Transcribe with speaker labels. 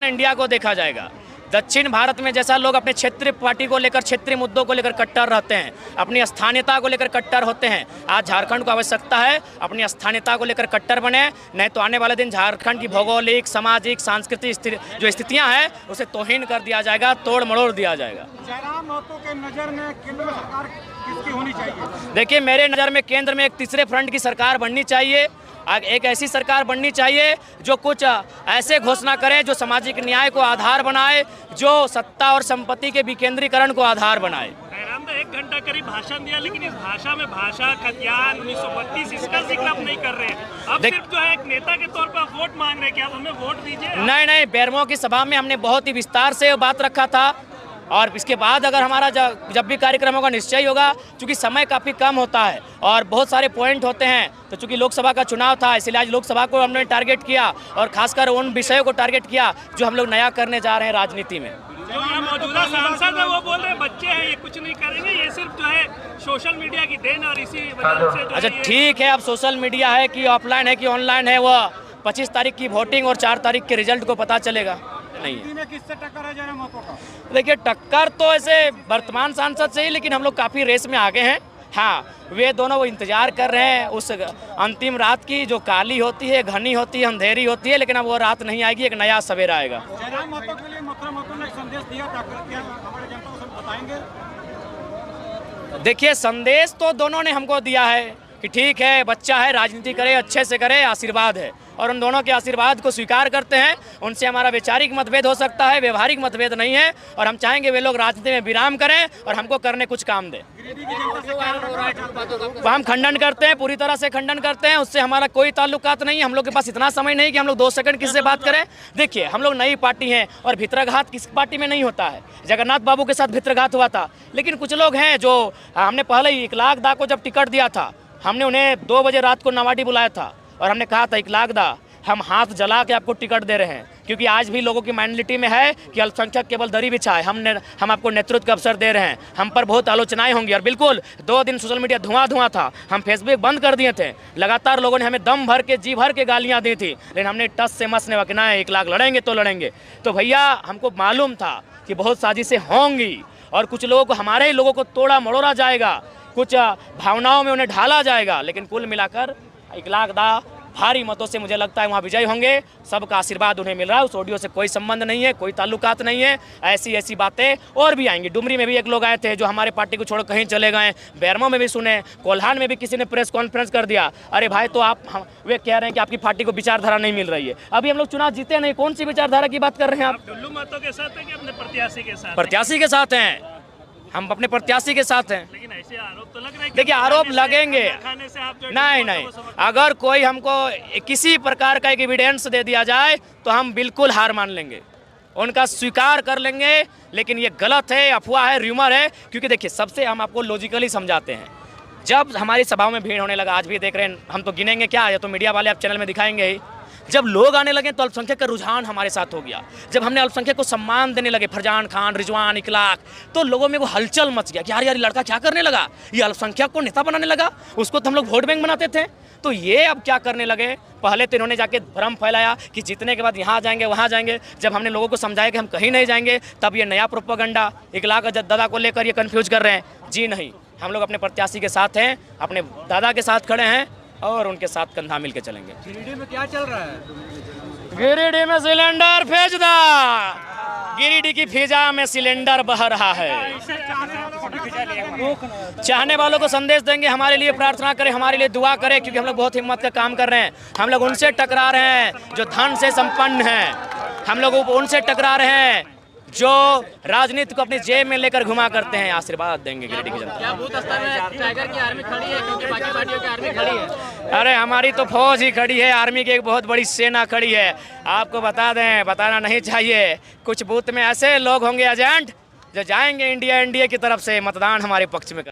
Speaker 1: India को देखा जाएगा। दक्षिण भारत में जैसा लोग अपने क्षेत्रीय पार्टी को लेकर, क्षेत्रीय मुद्दों को लेकर कट्टर रहते हैं, अपनी स्थानीयता को लेकर कट्टर होते हैं, आज झारखंड को आवश्यकता है अपनी स्थानीयता को लेकर कट्टर बने, नहीं तो आने वाले दिन झारखंड की भौगोलिक, सामाजिक, सांस्कृतिक जो स्थितियां हैं उसे तौहीन कर दिया जाएगा, तोड़ मरोड़ दिया जाएगा।
Speaker 2: जयराम महतो के नज़र में केंद्र में सरकार किसकी होनी चाहिए?
Speaker 1: देखिए, मेरे नज़र में केंद्र में एक तीसरे फ्रंट की सरकार बननी चाहिए। एक ऐसी सरकार बननी चाहिए जो कुछ ऐसे घोषणा करे जो सामाजिक न्याय को आधार बनाए, जो सत्ता और संपत्ति के विकेंद्रीकरण को आधार बनाए।
Speaker 3: जयराम ने 1 घंटा करीब भाषण दिया, लेकिन इस भाषा में भाषा, खतियान, 1932 इसका जिक्र आप नहीं कर रहे हैं। अब सिर्फ जो है एक नेता के तौर पर वोट मांग रहे हैं कि आप हमें वोट दीजिए।
Speaker 1: नहीं, बेरमो की सभा में हमने बहुत ही विस्तार से बात रखा था, और इसके बाद अगर हमारा जब भी कार्यक्रम होगा निश्चय होगा, क्योंकि समय काफ़ी कम होता है और बहुत सारे पॉइंट होते हैं। तो चूंकि लोकसभा का चुनाव था, इसलिए आज लोकसभा को हमने टारगेट किया और खासकर उन विषयों को टारगेट किया जो हम लोग नया करने जा रहे हैं राजनीति में।
Speaker 3: जो यहाँ मौजूदा सांसद है वो बोल रहे हैं बच्चे हैं, ये कुछ नहीं करेंगे, ये सिर्फ जो है सोशल मीडिया की देन और इसी वजह से। अच्छा
Speaker 1: ठीक है, अब सोशल मीडिया है कि ऑफलाइन है कि ऑनलाइन है, वो 25 तारीख की वोटिंग और 4 तारीख के रिजल्ट को पता चलेगा। नहीं
Speaker 2: में किससे टक्कर है जयराम महतो का?
Speaker 1: देखिए, टक्कर तो ऐसे वर्तमान सांसद से ही, लेकिन हम लोग काफ़ी रेस में आगे हैं। हाँ, वे दोनों वो इंतजार कर रहे हैं उस अंतिम रात की जो काली होती है, घनी होती है, अंधेरी होती है, लेकिन अब वो रात नहीं आएगी, एक नया सवेरा आएगा।
Speaker 2: जयराम महतो के लिए मथुरा महतो ने एक संदेश दिया था, क्या हमारे जनता को सब बताएंगे?
Speaker 1: देखिए, संदेश तो दोनों ने हमको दिया है कि ठीक है, बच्चा है, राजनीति करे, अच्छे से करे, आशीर्वाद है, और उन दोनों के आशीर्वाद को स्वीकार करते हैं। उनसे हमारा वैचारिक मतभेद हो सकता है, व्यवहारिक मतभेद नहीं है, और हम चाहेंगे वे लोग राजनीति में विराम करें और हमको करने कुछ काम दें। हम खंडन करते हैं, पूरी तरह से खंडन करते हैं, उससे हमारा कोई ताल्लुकात नहीं है। हम लोग के पास इतना समय नहीं कि हम लोग 2 सेकंड किसी से बात करें। देखिए, हम लोग नई पार्टी हैं और भित्रघात किस पार्टी में नहीं होता है। जगन्नाथ बाबू के साथ भित्रघात हुआ था, लेकिन कुछ लोग हैं जो हमने पहले ही 1 लाख दा को जब टिकट दिया था, हमने उन्हें 2 बजे रात को नवाडी बुलाया था और हमने कहा था 1 लाख दा, हम हाथ जला के आपको टिकट दे रहे हैं, क्योंकि आज भी लोगों की मेंटलिटी में है कि अल्पसंख्यक केवल दरी बिछाए, हम आपको नेतृत्व का अवसर दे रहे हैं। हम पर बहुत आलोचनाएं होंगी, और बिल्कुल 2 दिन सोशल मीडिया धुआं था, हम फेसबुक बंद कर दिए थे, लगातार लोगों ने हमें दम भर के जी भर के गालियां दी थी, लेकिन हमने टस से मस ने वकना है 1 लाख लड़ेंगे तो लड़ेंगे। तो भैया, हमको मालूम था कि बहुत साजिशें होंगी और कुछ लोगों को, हमारे ही लोगों को तोड़ा मरोड़ा जाएगा, कुछ भावनाओं में उन्हें ढाला जाएगा, लेकिन कुल मिलाकर 1 लाख दा भारी मतों से मुझे लगता है वहाँ विजयी होंगे। सबका आशीर्वाद उन्हें मिल रहा है, उस ऑडियो से कोई संबंध नहीं है, कोई ताल्लुकात नहीं है। ऐसी बातें और भी आएंगी। डुमरी में भी एक लोग आए थे जो हमारे पार्टी को छोड़ कहीं चले गए, बेरमो में भी सुने, कोल्हान में भी किसी ने प्रेस कॉन्फ्रेंस कर दिया, अरे भाई तो वे कह रहे हैं कि आपकी पार्टी को विचारधारा नहीं मिल रही है। अभी हम लोग चुनाव जीते नहीं, कौन सी विचारधारा की बात कर रहे हैं आप?
Speaker 3: डुल्लू महतो के साथ है कि अपने प्रत्याशी के साथ?
Speaker 1: प्रत्याशी के साथ हैं, हम अपने प्रत्याशी के साथ हैं।
Speaker 3: लेकिन ऐसे आरोप तो लग रहे हैं।
Speaker 1: देखिए, आरोप लगेंगे, नहीं, अगर कोई हमको किसी प्रकार का एक एविडेंस दे दिया जाए तो हम बिल्कुल हार मान लेंगे, उनका स्वीकार कर लेंगे, लेकिन ये गलत है, अफवाह है, र्यूमर है। क्योंकि देखिए, सबसे हम आपको लॉजिकली समझाते हैं। जब हमारी सभाओं में भीड़ होने लगा, आज भी देख रहे हैं, हम तो गिनेंगे क्या, या तो मीडिया वाले आप चैनल में दिखाएंगे ही। जब लोग आने लगे तो अल्पसंख्यक का रुझान हमारे साथ हो गया। जब हमने अल्पसंख्यक को सम्मान देने लगे, फरजान खान, रिजवान, इकलाक, तो लोगों में वो हलचल मच गया कि यार लड़का क्या करने लगा, ये अल्पसंख्यक को नेता बनाने लगा, उसको तो हम लोग वोट बैंक बनाते थे। तो ये अब क्या करने लगे, पहले तो इन्होंने जाके भ्रम फैलाया कि जीतने के बाद यहाँ जाएंगे वहाँ जाएंगे। जब हमने लोगों को समझाया कि हम कहीं नहीं जाएंगे, तब ये नया प्रोपेगेंडा इकलाक दादा को लेकर ये कन्फ्यूज कर रहे हैं। जी नहीं, हम लोग अपने प्रत्याशी के साथ हैं, अपने दादा के साथ खड़े हैं और उनके साथ कंधा मिल के चलेंगे।
Speaker 2: गिरिडीह में क्या चल रहा है?
Speaker 1: गिरिडीह में सिलेंडर भेज दा, गिरिडीह की फिजा में सिलेंडर बह रहा है। चाहने वालों को संदेश देंगे, हमारे लिए प्रार्थना करें, हमारे लिए दुआ करें, क्योंकि हम लोग बहुत हिम्मत का काम कर रहे हैं। हम लोग उनसे टकरा रहे हैं जो धन से संपन्न हैं, हम लोग उनसे टकरा रहे हैं जो राजनीति को अपनी जेब में लेकर घुमा करते हैं। आशीर्वाद देंगे गिरिडीह की जनता।
Speaker 4: क्या बूथ स्तर में टाइगर की आर्मी खड़ी है, क्योंकि बाकी पार्टियों की आर्मी खड़ी है?
Speaker 1: अरे हमारी तो फौज ही खड़ी है, आर्मी की एक बहुत बड़ी सेना खड़ी है। आपको बता दें, बताना नहीं चाहिए, कुछ बूथ में ऐसे लोग होंगे एजेंट जो जाएंगे इंडिया की तरफ से मतदान हमारे पक्ष में।